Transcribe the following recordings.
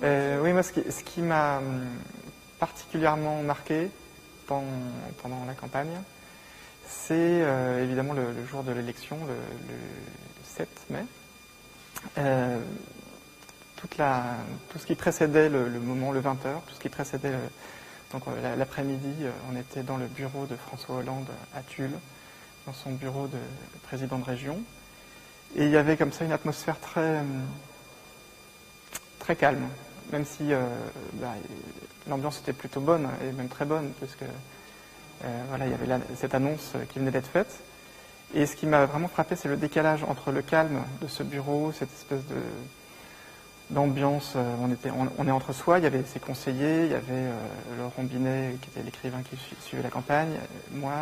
Oui, moi, ce qui m'a particulièrement marqué pendant la campagne, c'est évidemment le jour de l'élection, le 7 mai. Tout ce qui précédait le moment, le 20h, tout ce qui précédait l'après-midi, on était dans le bureau de François Hollande à Tulle, dans son bureau de président de région. Et il y avait comme ça une atmosphère très calme, même si l'ambiance était plutôt bonne, et même très bonne, puisque il y avait cette annonce qui venait d'être faite. Et ce qui m'a vraiment frappé, c'est le décalage entre le calme de ce bureau, cette espèce d'ambiance. On est entre soi, il y avait ses conseillers, il y avait Laurent Binet, qui était l'écrivain qui suivait la campagne, moi,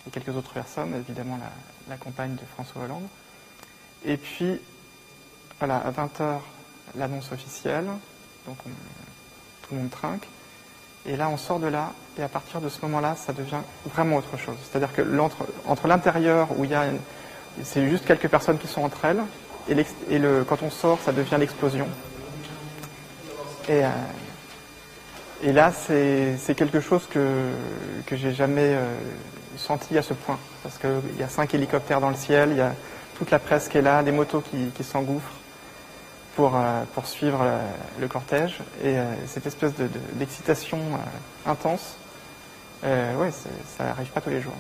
et quelques autres personnes, évidemment la campagne de François Hollande. Et puis, voilà, à 20h, l'annonce officielle, donc tout le monde trinque. Et là, on sort de là, et à partir de ce moment-là, ça devient vraiment autre chose. C'est-à-dire que entre l'intérieur, où c'est juste quelques personnes qui sont entre elles, et quand on sort, ça devient l'explosion. Et là, c'est quelque chose que j'ai jamais senti à ce point. Parce qu'il y a 5 hélicoptères dans le ciel, il y a toute la presse qui est là, des motos qui s'engouffrent pour suivre le cortège. Et cette espèce d'excitation intense, ça n'arrive pas tous les jours.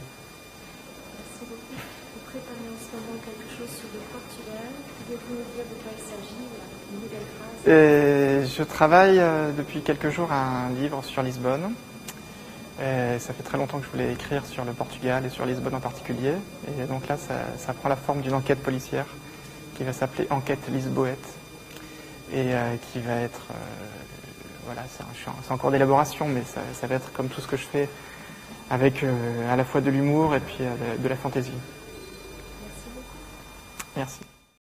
Merci beaucoup. Vous préparez en ce moment quelque chose sur le Portugal. Pouvez-vous nous dire de quoi il s'agit, une nouvelle phrase? Je travaille depuis quelques jours à un livre sur Lisbonne. Ça fait très longtemps que je voulais écrire sur le Portugal et sur Lisbonne en particulier. Et donc là, ça prend la forme d'une enquête policière qui va s'appeler Enquête Lisboète. Et qui va être... c'est en cours d'élaboration, mais ça va être comme tout ce que je fais, avec à la fois de l'humour et puis de la fantaisie. Merci beaucoup. Merci.